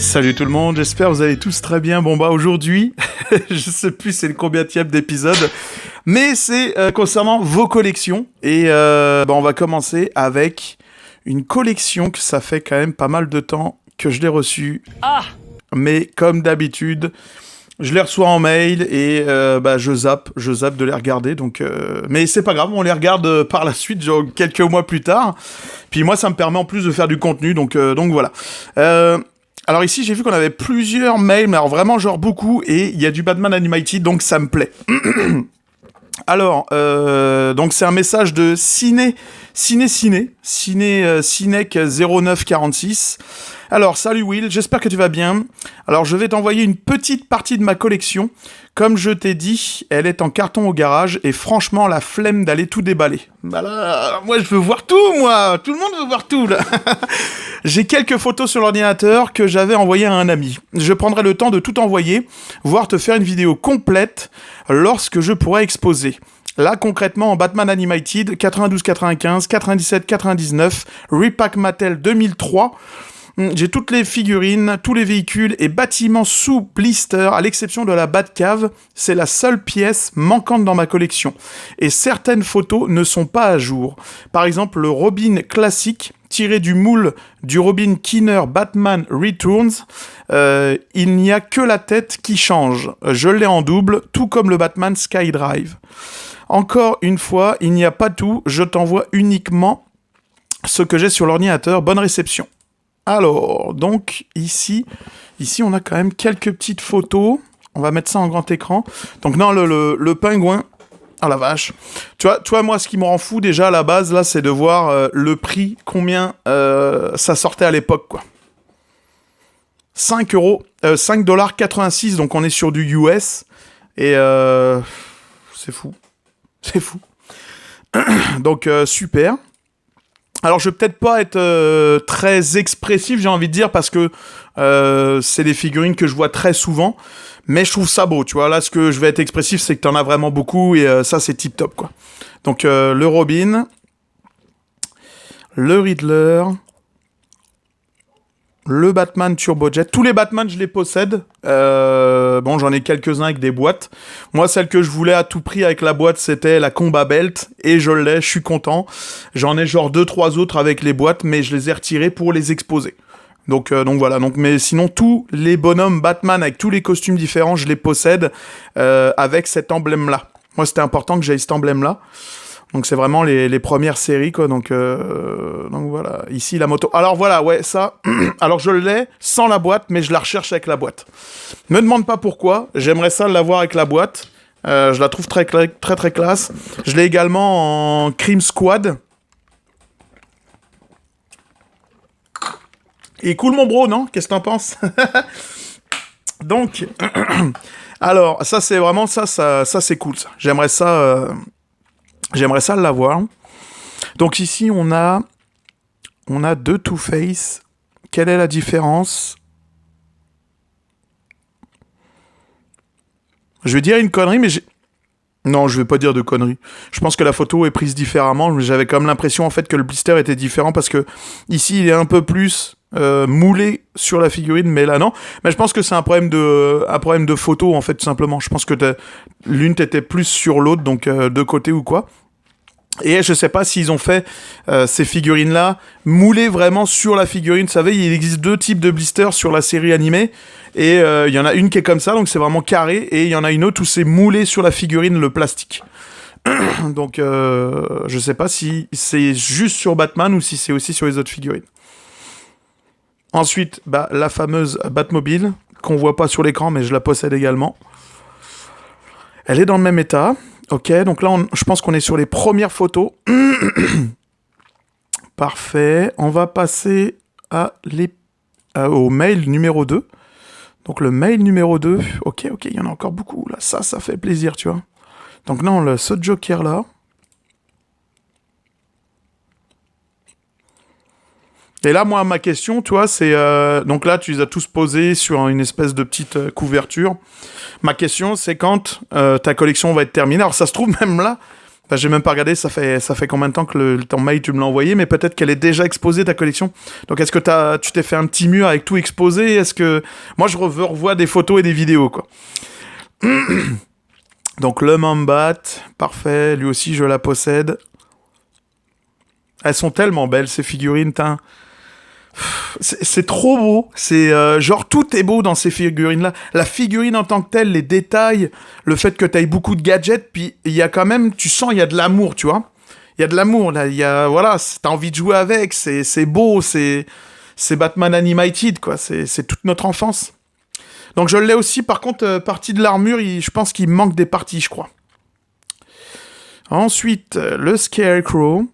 Salut tout le monde, j'espère que vous allez tous très bien. Bon bah aujourd'hui, je sais plus c'est le combienième d'épisode, mais c'est concernant vos collections. Et on va commencer avec une collection que ça fait quand même pas mal de temps que je l'ai reçue. Ah! Mais comme d'habitude, je les reçois en mail et je zappe de les regarder. Donc, mais c'est pas grave, on les regarde par la suite, genre quelques mois plus tard. Puis moi, ça me permet en plus de faire du contenu, donc voilà. Alors ici, j'ai vu qu'on avait plusieurs mails, mais alors vraiment genre beaucoup, et il y a du Batman Animated, donc ça me plaît. Alors, donc c'est un message de Cinec 0946. Alors, salut Will, j'espère que tu vas bien. Alors, je vais t'envoyer une petite partie de ma collection. Comme je t'ai dit, elle est en carton au garage et franchement, la flemme d'aller tout déballer. Bah là, moi je veux voir tout, moi. Tout le monde veut voir tout, là. J'ai quelques photos sur l'ordinateur que j'avais envoyées à un ami. Je prendrai le temps de tout envoyer, voire te faire une vidéo complète lorsque je pourrai exposer. Là, concrètement, en Batman Animated, 92-95, 97-99, Repack Mattel 2003... J'ai toutes les figurines, tous les véhicules et bâtiments sous blister, à l'exception de la Batcave. C'est la seule pièce manquante dans ma collection. Et certaines photos ne sont pas à jour. Par exemple, le Robin classique, tiré du moule du Robin Keener Batman Returns, il n'y a que la tête qui change. Je l'ai en double, tout comme le Batman Skydrive. Encore une fois, il n'y a pas tout, je t'envoie uniquement ce que j'ai sur l'ordinateur. Bonne réception. Alors, donc, ici, on a quand même quelques petites photos. On va mettre ça en grand écran. Donc, non, le pingouin... Ah la vache. Tu vois, moi, ce qui me rend fou, déjà, à la base, là, c'est de voir le prix, combien ça sortait à l'époque, quoi. 5,86 $, donc on est sur du US. Et c'est fou. C'est fou. Donc, super. Alors, je vais peut-être pas être très expressif, j'ai envie de dire, parce que c'est des figurines que je vois très souvent, mais je trouve ça beau, tu vois. Là, ce que je vais être expressif, c'est que t'en as vraiment beaucoup, et ça, c'est tip-top, quoi. Donc, le Robin, le Riddler, le Batman Turbojet. Tous les Batman, je les possède. Bon, j'en ai quelques-uns avec des boîtes. Moi, celle que je voulais à tout prix avec la boîte, c'était la Combat Belt. Et je l'ai, je suis content. J'en ai genre 2-3 autres avec les boîtes, mais je les ai retirées pour les exposer. Donc voilà. Mais sinon, tous les bonhommes Batman avec tous les costumes différents, je les possède avec cet emblème-là. Moi, c'était important que j'aie cet emblème-là. Donc c'est vraiment les premières séries, quoi. Donc voilà. Ici, la moto. Alors voilà, ouais, ça. Alors je l'ai sans la boîte, mais je la recherche avec la boîte. Me demande pas pourquoi. J'aimerais ça l'avoir avec la boîte. Je la trouve très classe. Je l'ai également en Crime Squad. Il est cool, mon bro, non? Qu'est-ce que t'en penses? Donc, alors, ça, c'est vraiment ça c'est cool, ça. J'aimerais ça l'avoir. Donc ici, on a deux Two-Face. Quelle est la différence? Je vais dire une connerie, mais non, je vais pas dire de conneries. Je pense que la photo est prise différemment, mais j'avais quand même l'impression en fait que le blister était différent parce que ici, il est un peu plus moulé sur la figurine, mais là non. Mais je pense que c'est un problème de photo en fait, tout simplement. Je pense que l'une t'était plus sur l'autre, donc de côté ou quoi. Et je sais pas s'ils ont fait ces figurines-là moulées vraiment sur la figurine. Vous savez, il existe deux types de blisters sur la série animée. Et il y en a une qui est comme ça, donc c'est vraiment carré. Et il y en a une autre où c'est moulé sur la figurine, le plastique. Donc je sais pas si c'est juste sur Batman ou si c'est aussi sur les autres figurines. Ensuite, la fameuse Batmobile, qu'on voit pas sur l'écran, mais je la possède également. Elle est dans le même état. Ok, donc là, je pense qu'on est sur les premières photos. Parfait. On va passer au mail numéro 2. Donc le mail numéro 2. Ok, il y en a encore beaucoup. Là, ça fait plaisir, tu vois. Donc là, on a ce Joker-là. Et là, moi, ma question, tu vois, c'est... donc là, tu les as tous posés sur une espèce de petite couverture. Ma question, c'est quand ta collection va être terminée. Alors, ça se trouve, même là, Enfin, j'ai même pas regardé, ça fait combien de temps que ton mail tu me l'as envoyé, mais peut-être qu'elle est déjà exposée ta collection. Donc est-ce que tu t'es fait un petit mur avec tout exposé? Est-ce que moi je revois des photos et des vidéos quoi. Donc le Mambat, parfait, lui aussi je la possède. Elles sont tellement belles ces figurines, tain. C'est trop beau, c'est genre tout est beau dans ces figurines là. La figurine en tant que telle, les détails, le fait que t'ailles beaucoup de gadgets, puis il y a quand même, tu sens il y a de l'amour, tu vois. Il y a de l'amour là, il y a voilà, t'as envie de jouer avec, c'est beau, c'est Batman Animated quoi, c'est toute notre enfance. Donc je l'ai aussi, par contre partie de l'armure, je pense qu'il manque des parties, je crois. Ensuite, le Scarecrow.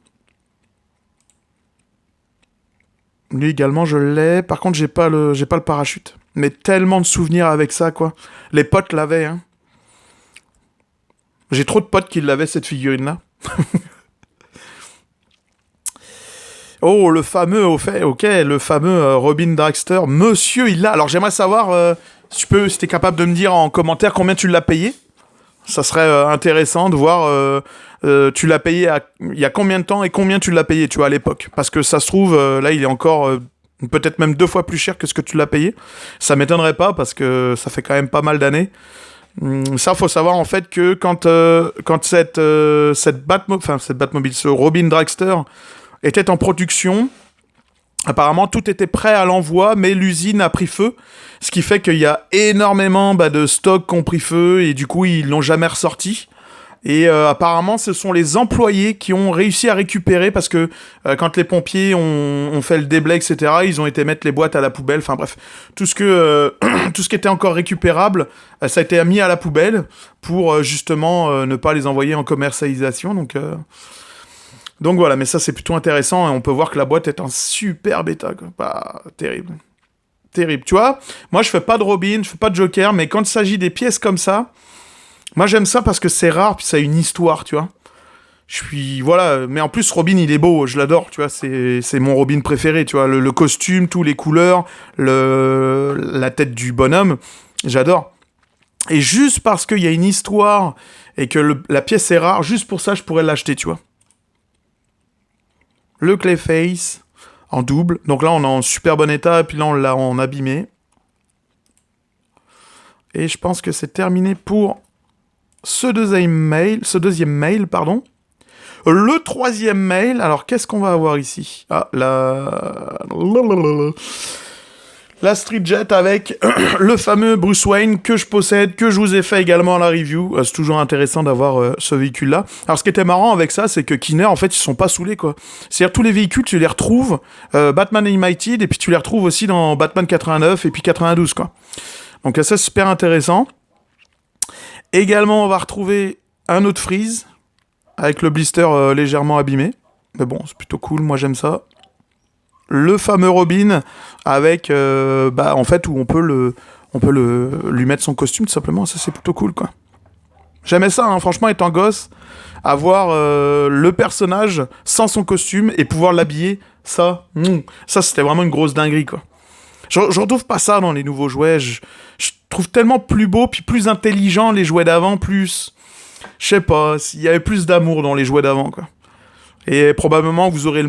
Lui également, je l'ai. Par contre, j'ai pas le parachute. Mais tellement de souvenirs avec ça, quoi. Les potes l'avaient, hein. J'ai trop de potes qui l'avaient, cette figurine-là. Oh, le fameux, le fameux Robin Dragster. Monsieur, il l'a. Alors, j'aimerais savoir, si t'es capable de me dire en commentaire combien tu l'as payé. Ça serait intéressant de voir tu l'as payé il y a combien de temps et combien tu l'as payé, tu vois, à l'époque. Parce que ça se trouve, là, il est encore peut-être même 2 fois plus cher que ce que tu l'as payé. Ça m'étonnerait pas parce que ça fait quand même pas mal d'années. Ça, faut savoir en fait que quand cette Batmobile, ce Robin Dragster était en production, apparemment, tout était prêt à l'envoi, mais l'usine a pris feu. Ce qui fait qu'il y a énormément de stocks qui ont pris feu et du coup, ils l'ont jamais ressorti. Et apparemment, ce sont les employés qui ont réussi à récupérer parce que quand les pompiers ont fait le déblai, etc., ils ont été mettre les boîtes à la poubelle. Enfin bref, tout ce qui était encore récupérable, ça a été mis à la poubelle pour justement ne pas les envoyer en commercialisation. Donc voilà, mais ça c'est plutôt intéressant et on peut voir que la boîte est en super bêta, quoi. Bah, terrible. Terrible, tu vois. Moi je fais pas de Robin, je fais pas de Joker, mais quand il s'agit des pièces comme ça, moi j'aime ça parce que c'est rare, puis ça a une histoire, tu vois. Voilà, mais en plus Robin il est beau, je l'adore, tu vois, c'est mon Robin préféré, tu vois, le costume, tous les couleurs, la tête du bonhomme, j'adore. Et juste parce qu'il y a une histoire et que la pièce est rare, juste pour ça je pourrais l'acheter, tu vois. Le Clayface en double. Donc là, on est en super bon état, et puis là, on l'a en abîmé. Et je pense que c'est terminé pour ce deuxième mail, pardon. Le troisième mail, alors qu'est-ce qu'on va avoir ici? Ah, la Street Jet avec le fameux Bruce Wayne que je possède, que je vous ai fait également à la review. C'est toujours intéressant d'avoir ce véhicule-là. Alors ce qui était marrant avec ça, c'est que Kinner, en fait, ils sont pas saoulés, quoi. C'est-à-dire tous les véhicules, tu les retrouves, Batman Animated, et puis tu les retrouves aussi dans Batman 89 et puis 92, quoi. Donc ça, c'est super intéressant. Également, on va retrouver un autre Freeze, avec le blister légèrement abîmé. Mais bon, c'est plutôt cool, moi j'aime ça. Le fameux Robin avec en fait où on peut lui mettre son costume tout simplement, ça c'est plutôt cool quoi. J'aimais ça hein, franchement étant gosse, avoir le personnage sans son costume et pouvoir l'habiller, ça c'était vraiment une grosse dinguerie quoi. Je retrouve pas ça dans les nouveaux jouets, je trouve tellement plus beau puis plus intelligent les jouets d'avant, plus je sais pas, il y avait plus d'amour dans les jouets d'avant quoi. Et probablement vous aurez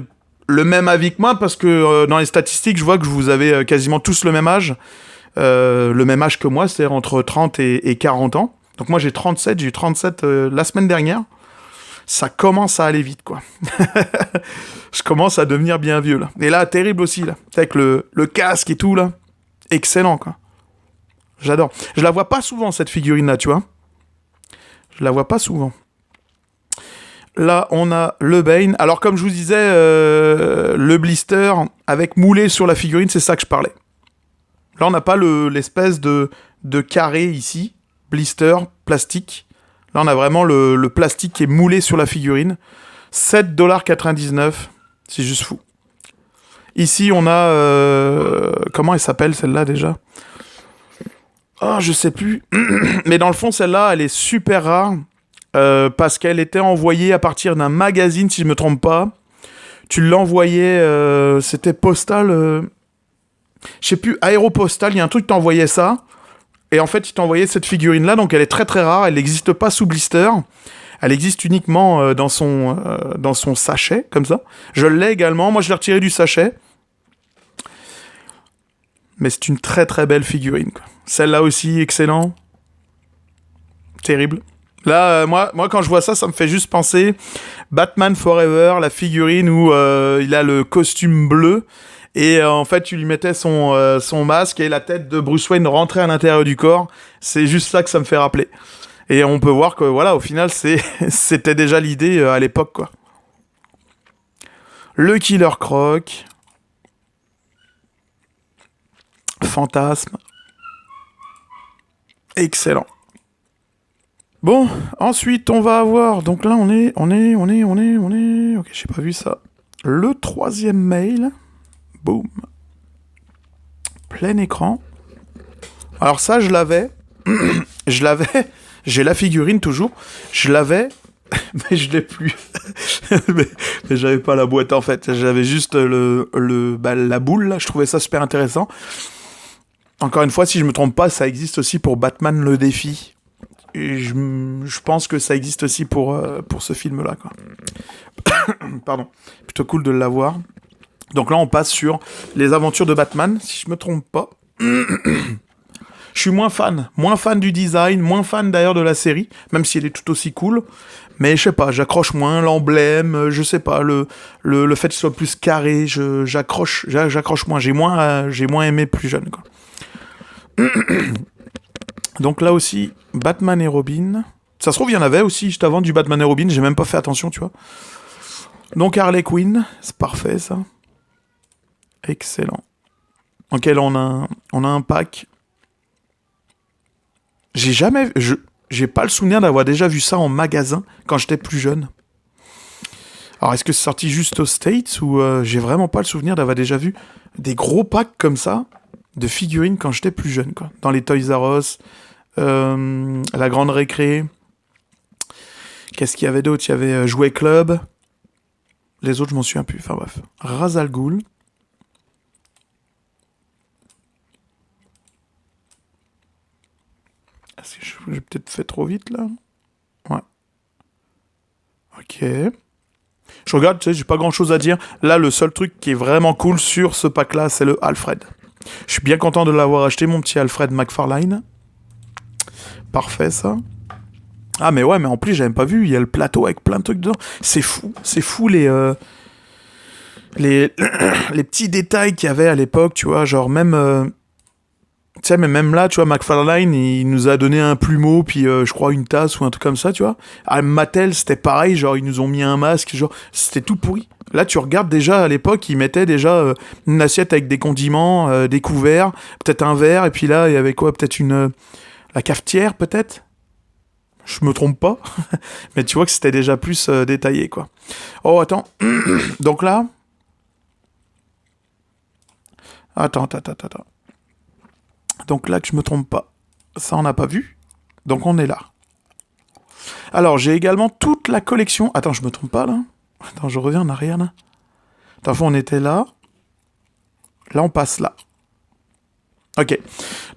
le même avis que moi, parce que dans les statistiques, je vois que vous avez quasiment tous le même âge que moi, c'est-à-dire entre 30 et 40 ans. Donc moi j'ai eu 37 la semaine dernière. Ça commence à aller vite, quoi. Je commence à devenir bien vieux, là. Et là, terrible aussi, là. Avec le casque et tout, là. Excellent, quoi. J'adore. Je la vois pas souvent, cette figurine-là, tu vois. Je la vois pas souvent. Là, on a le Bane. Alors, comme je vous disais, le blister avec moulé sur la figurine, c'est ça que je parlais. Là, on n'a pas l'espèce de carré ici, blister, plastique. Là, on a vraiment le plastique qui est moulé sur la figurine. 7,99$, c'est juste fou. Ici, on a... comment elle s'appelle, celle-là, déjà? Ah, je sais plus. Mais dans le fond, celle-là, elle est super rare. Parce qu'elle était envoyée à partir d'un magazine, si je me trompe pas. Tu l'envoyais, c'était postal, je sais plus, Aéropostal, il y a un truc qui t'envoyait ça, et en fait, il t'envoyait cette figurine-là, donc elle est très très rare, elle n'existe pas sous blister, Elle existe uniquement dans son sachet, comme ça. Je l'ai également. Moi, je l'ai retiré du sachet. Mais c'est une très très belle figurine, quoi. Celle-là aussi, excellent. Terrible. Là, moi, quand je vois ça, ça me fait juste penser Batman Forever, la figurine où il a le costume bleu. Et en fait, tu lui mettais son masque et la tête de Bruce Wayne rentrait à l'intérieur du corps. C'est juste ça que ça me fait rappeler. Et on peut voir que, voilà, au final, c'était déjà l'idée à l'époque, quoi. Le Killer Croc. Fantasme. Excellent. Bon, ensuite, on va avoir... Donc là, on est... Ok, j'ai pas vu ça. Le 3e mail. Boum. Plein écran. Alors ça, je l'avais. Je l'avais. J'ai la figurine toujours. Je l'avais, mais je l'ai plus. mais j'avais pas la boîte en fait. J'avais juste la boule là. Je trouvais ça super intéressant. Encore une fois, si je me trompe pas, ça existe aussi pour Batman le défi. Et je pense que ça existe aussi pour ce film-là, quoi. Pardon. Plutôt cool de l'avoir. Donc là, on passe sur les aventures de Batman, si je me trompe pas. Je suis moins fan du design, moins fan d'ailleurs de la série, même si elle est tout aussi cool. Mais je sais pas, j'accroche moins l'emblème, je sais pas, le fait qu'il soit plus carré, j'accroche moins. J'ai moins aimé plus jeune, quoi. Donc là aussi, Batman et Robin. Ça se trouve, il y en avait aussi juste avant du Batman et Robin, j'ai même pas fait attention, tu vois. Donc Harley Quinn, c'est parfait ça. Excellent. Ok, là on a un pack. J'ai pas le souvenir d'avoir déjà vu ça en magasin quand j'étais plus jeune. Alors est-ce que c'est sorti juste aux States ou j'ai vraiment pas le souvenir d'avoir déjà vu des gros packs comme ça de figurines quand j'étais plus jeune, quoi. Dans les Toys R Us, la Grande Récré. Qu'est-ce qu'il y avait d'autre? Il y avait Jouet Club. Les autres, je m'en souviens plus. Enfin bref. Ra's al Ghul. Est-ce que j'ai peut-être fait trop vite, là? Ouais. Ok. Je regarde, tu sais, j'ai pas grand-chose à dire. Là, le seul truc qui est vraiment cool sur ce pack-là, c'est le Alfred. Je suis bien content de l'avoir acheté, mon petit Alfred McFarlane. Parfait, ça. Ah, mais ouais, mais en plus, j'avais pas vu. Il y a le plateau avec plein de trucs dedans. C'est fou les petits détails qu'il y avait à l'époque, tu vois. Genre, même... tu sais, mais même là, tu vois, McFarlane, il nous a donné un plumeau, puis je crois une tasse ou un truc comme ça, tu vois. À Mattel, c'était pareil, genre, ils nous ont mis un masque, genre, c'était tout pourri. Là, tu regardes déjà, à l'époque, ils mettaient déjà une assiette avec des condiments, des couverts, peut-être un verre, et puis là, il y avait quoi? Peut-être la cafetière, peut-être? Je me trompe pas. Mais tu vois que c'était déjà plus détaillé, quoi. Oh, attends. Donc là... Attends. Donc là, que je me trompe pas. Ça, on n'a pas vu. Donc on est là. Alors, j'ai également toute la collection... Attends, je me trompe pas, là? Attends, je reviens en arrière, là. Attends, on était là. Là, on passe là. Ok.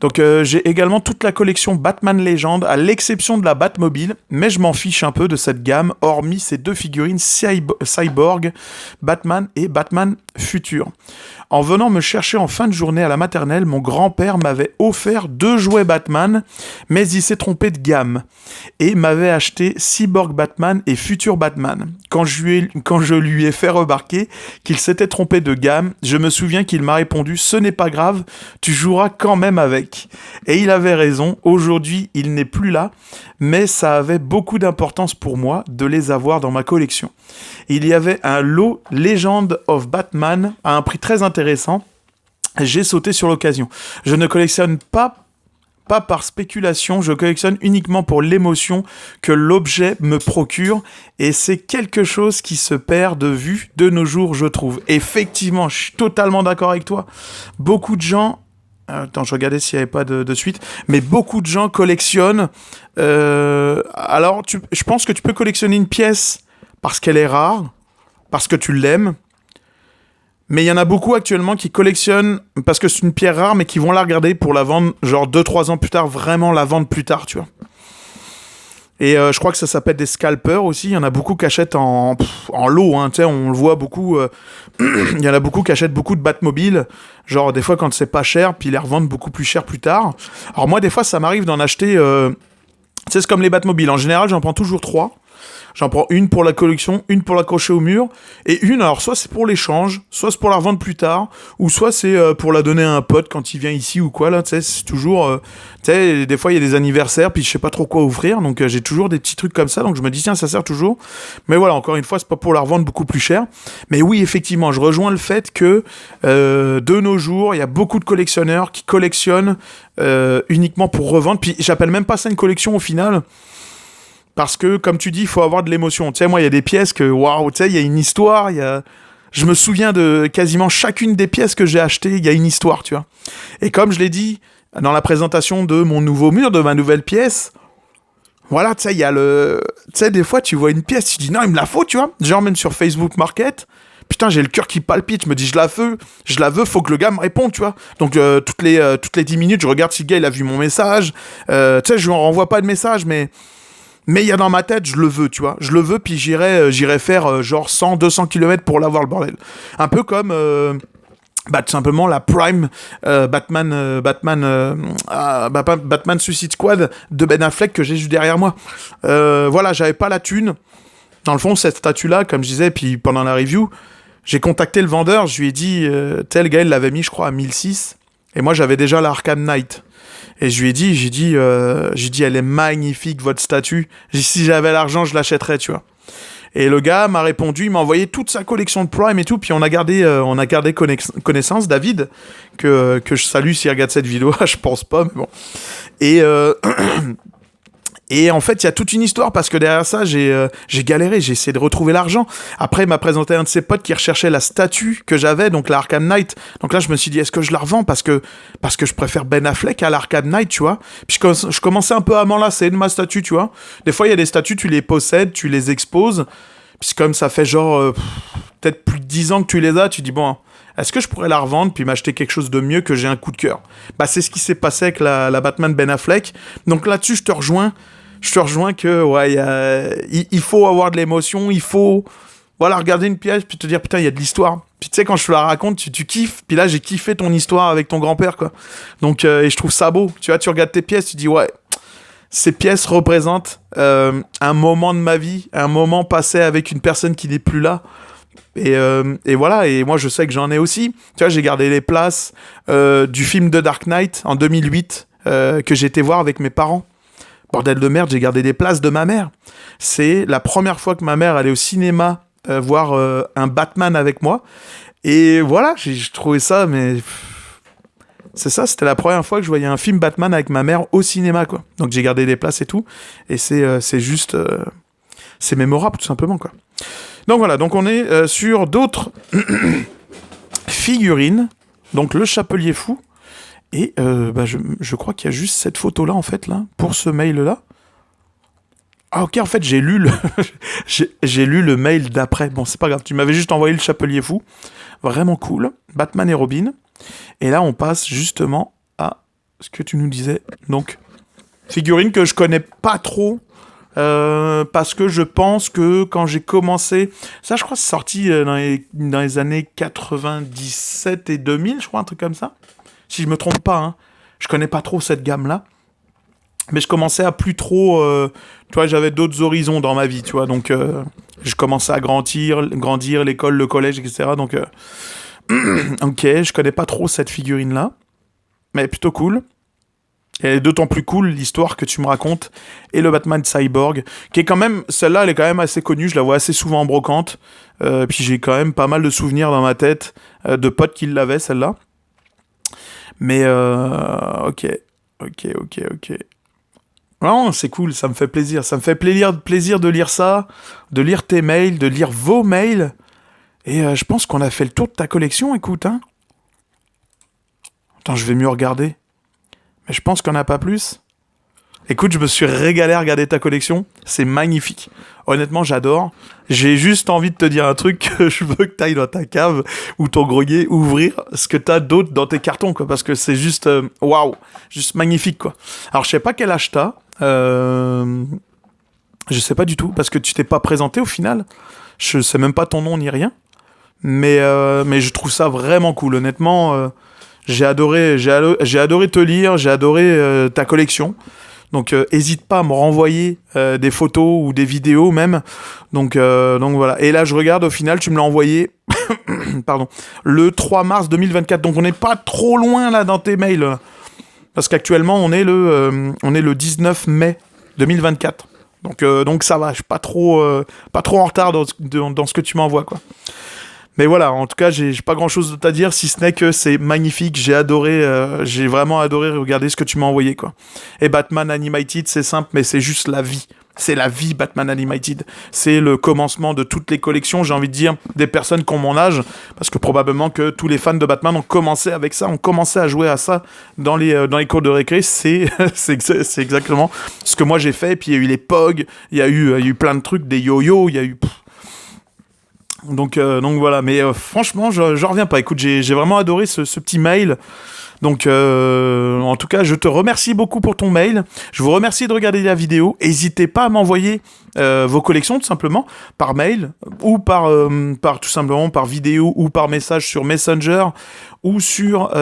Donc, j'ai également toute la collection Batman Legend, à l'exception de la Batmobile, mais je m'en fiche un peu de cette gamme, hormis ces deux figurines Cyborg, Batman et Batman Futur. En venant me chercher en fin de journée à la maternelle, mon grand-père m'avait offert 2 jouets Batman, mais il s'est trompé de gamme et m'avait acheté Cyborg Batman et Futur Batman. Quand je lui ai fait remarquer qu'il s'était trompé de gamme, je me souviens qu'il m'a répondu « Ce n'est pas grave, tu joueras quand même avec ». Et il avait raison, aujourd'hui il n'est plus là, mais ça avait beaucoup d'importance pour moi de les avoir dans ma collection. Il y avait un lot Legend of Batman à un prix très intéressant. J'ai sauté sur l'occasion. Je ne collectionne pas par spéculation, je collectionne uniquement pour l'émotion que l'objet me procure, et c'est quelque chose qui se perd de vue de nos jours, je trouve. Effectivement, je suis totalement d'accord avec toi. Beaucoup de gens... Attends, je regardais s'il n'y avait pas de suite. Mais beaucoup de gens collectionnent... Alors, je pense que tu peux collectionner une pièce parce qu'elle est rare, parce que tu l'aimes. Mais il y en a beaucoup actuellement qui collectionnent parce que c'est une pierre rare, mais qui vont la regarder pour la vendre, genre 2-3 ans plus tard, vraiment la vendre plus tard, tu vois. Et je crois que ça s'appelle des scalpers aussi. Il y en a beaucoup qui achètent en lot. Hein, tu sais, on le voit beaucoup. Il y en a beaucoup qui achètent beaucoup de Batmobile. Genre, des fois, quand c'est pas cher, puis ils les revendent beaucoup plus cher plus tard. Alors, moi, des fois, ça m'arrive d'en acheter. Tu sais, c'est comme les Batmobiles. En général, j'en prends toujours 3. J'en prends une pour la collection, une pour l'accrocher au mur, et une, alors soit c'est pour l'échange, soit c'est pour la revendre plus tard, ou soit c'est pour la donner à un pote quand il vient ici ou quoi, là, tu sais, c'est toujours... tu sais, des fois il y a des anniversaires, puis je sais pas trop quoi offrir, donc j'ai toujours des petits trucs comme ça, donc je me dis tiens, ça sert toujours. Mais voilà, encore une fois, c'est pas pour la revendre beaucoup plus cher. Mais oui, effectivement, je rejoins le fait que de nos jours, il y a beaucoup de collectionneurs qui collectionnent uniquement pour revendre, puis j'appelle même pas ça une collection au final. Parce que, comme tu dis, il faut avoir de l'émotion. Tu sais, moi, il y a des pièces que, waouh, tu sais, il y a une histoire, il y a... Je me souviens de quasiment chacune des pièces que j'ai achetées, il y a une histoire, tu vois. Et comme je l'ai dit dans la présentation de mon nouveau mur, de ma nouvelle pièce, voilà, tu sais, il y a le... Tu sais, des fois, tu vois une pièce, tu dis, non, il me la faut, tu vois. Genre, même sur Facebook Market, putain, j'ai le cœur qui palpite, je me dis, je la veux, faut que le gars me réponde, tu vois. Donc, toutes les 10 minutes, je regarde si le gars, il a vu mon message. Tu sais, je lui en renvoie pas de message, mais il y a dans ma tête, je le veux, tu vois. Je le veux, puis j'irai faire genre 100, 200 km pour l'avoir, le bordel. Un peu comme, tout simplement, la Prime Batman Suicide Squad de Ben Affleck que j'ai juste derrière moi. Voilà, j'avais pas la thune. Dans le fond, cette statue-là, comme je disais, puis pendant la review, j'ai contacté le vendeur, je lui ai dit, tel gars, il l'avait mis, je crois, à 1006. Et moi, j'avais déjà la Arkham Knight. Et je lui ai dit, j'ai dit, elle est magnifique, votre statue. J'ai dit, si j'avais l'argent, je l'achèterais, tu vois. Et le gars m'a répondu, il m'a envoyé toute sa collection de Prime et tout, puis on a gardé connaissance, David, que je salue s'il regarde cette vidéo, je pense pas, mais bon. Et, et en fait, il y a toute une histoire parce que derrière ça, j'ai galéré, j'ai essayé de retrouver l'argent. Après, il m'a présenté un de ses potes qui recherchait la statue que j'avais, donc la Arkham Knight. Donc là, je me suis dit, est-ce que je la revends parce que je préfère Ben Affleck à l'Arkham Knight, tu vois. Puis je commençais un peu à m'enlacer de ma statue, tu vois. Des fois, il y a des statues, tu les possèdes, tu les exposes. Puis comme ça fait genre peut-être plus de 10 ans que tu les as, tu dis, bon, est-ce que je pourrais la revendre puis m'acheter quelque chose de mieux que j'ai un coup de cœur. Bah, c'est ce qui s'est passé avec la Batman Ben Affleck. Donc là-dessus, je te rejoins que ouais, il faut avoir de l'émotion, il faut voilà, regarder une pièce puis te dire putain, il y a de l'histoire. Puis tu sais, quand je te la raconte, tu kiffes. Puis là, j'ai kiffé ton histoire avec ton grand-père, quoi. Donc, et je trouve ça beau. Tu vois, tu regardes tes pièces, tu dis ouais, ces pièces représentent un moment de ma vie, un moment passé avec une personne qui n'est plus là. Et voilà, et moi je sais que j'en ai aussi. Tu vois, j'ai gardé les places du film de Dark Knight en 2008 que j'ai été voir avec mes parents. Bordel de merde, j'ai gardé des places de ma mère. C'est la première fois que ma mère allait au cinéma voir un Batman avec moi. Et voilà, j'ai trouvé ça, mais... C'est ça, c'était la première fois que je voyais un film Batman avec ma mère au cinéma, quoi. Donc j'ai gardé des places et tout. Et c'est juste... c'est mémorable, tout simplement, quoi. Donc voilà, donc on est sur d'autres figurines. Donc le Chapelier Fou. Et je crois qu'il y a juste cette photo-là, en fait, là, pour ce mail-là. Ah ok, en fait, j'ai lu le mail d'après. Bon, c'est pas grave, tu m'avais juste envoyé le Chapelier Fou. Vraiment cool. Batman et Robin. Et là, on passe justement à ce que tu nous disais. Donc, figurine que je connais pas trop. Parce que je pense que quand j'ai commencé... Ça, je crois, c'est sorti dans les années 97 et 2000, je crois, un truc comme ça. Si je me trompe pas, hein. Je connais pas trop cette gamme-là. Mais je commençais à plus trop... tu vois, j'avais d'autres horizons dans ma vie, tu vois. Donc, je commençais à grandir, l'école, le collège, etc. Donc, ok, je connais pas trop cette figurine-là. Mais plutôt cool. Et d'autant plus cool l'histoire que tu me racontes. Et le Batman Cyborg, qui est quand même... Celle-là, elle est quand même assez connue. Je la vois assez souvent en brocante. Puis j'ai quand même pas mal de souvenirs dans ma tête de potes qui l'avaient, celle-là. Mais ok. Non, c'est cool, ça me fait plaisir. Ça me fait plaisir de lire ça, de lire tes mails, de lire vos mails. Et je pense qu'on a fait le tour de ta collection, écoute. Hein. Attends, je vais mieux regarder. Mais je pense qu'on n'a pas plus. Écoute, je me suis régalé à regarder ta collection. C'est magnifique. Honnêtement, j'adore. J'ai juste envie de te dire un truc que je veux que tu ailles dans ta cave ou ton grenier ouvrir ce que tu as d'autre dans tes cartons, quoi. Parce que c'est juste... waouh, juste magnifique, quoi. Alors, je sais pas quel âge t'as. Je sais pas du tout, parce que tu t'es pas présenté au final. Je sais même pas ton nom ni rien. Mais je trouve ça vraiment cool. Honnêtement, j'ai adoré te lire, j'ai adoré ta collection. Donc, hésite pas à me renvoyer des photos ou des vidéos même. Donc voilà. Et là, je regarde, au final, tu me l'as envoyé pardon, le 3 mars 2024. Donc, on n'est pas trop loin là dans tes mails. Parce qu'actuellement, on est le 19 mai 2024. Donc ça va, je suis pas trop en retard dans ce que tu m'envoies, quoi. Mais voilà, en tout cas, j'ai pas grand chose à dire, si ce n'est que c'est magnifique, j'ai vraiment adoré regarder ce que tu m'as envoyé, quoi. Et Batman Animated, c'est simple, mais c'est juste la vie. C'est la vie, Batman Animated. C'est le commencement de toutes les collections, j'ai envie de dire, des personnes qui ont mon âge, parce que probablement que tous les fans de Batman ont commencé avec ça, ont commencé à jouer à ça dans les cours de récré. C'est exactement ce que moi j'ai fait. Et puis il y a eu les POG, il y a eu plein de trucs, des yo-yo, il y a eu... Donc voilà, mais franchement, je reviens pas. Écoute, j'ai vraiment adoré ce petit mail. Donc, en tout cas, je te remercie beaucoup pour ton mail. Je vous remercie de regarder la vidéo. N'hésitez pas à m'envoyer vos collections, tout simplement, par mail, ou par tout simplement par vidéo, ou par message sur Messenger, ou sur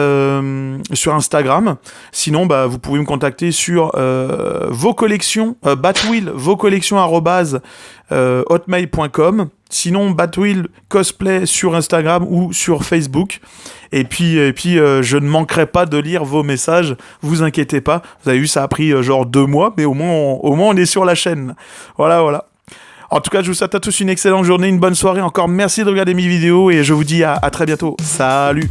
Instagram. Sinon, bah, vous pouvez me contacter sur vos collections, Batwheel, hotmail.com. Sinon, Batwheel Cosplay sur Instagram ou sur Facebook. Et puis, je ne manquerai pas de lire vos messages. Vous inquiétez pas. Vous avez vu, ça a pris genre 2 mois, mais au moins on est sur la chaîne. Voilà. En tout cas, je vous souhaite à tous une excellente journée, une bonne soirée. Encore merci de regarder mes vidéos et je vous dis à très bientôt. Salut!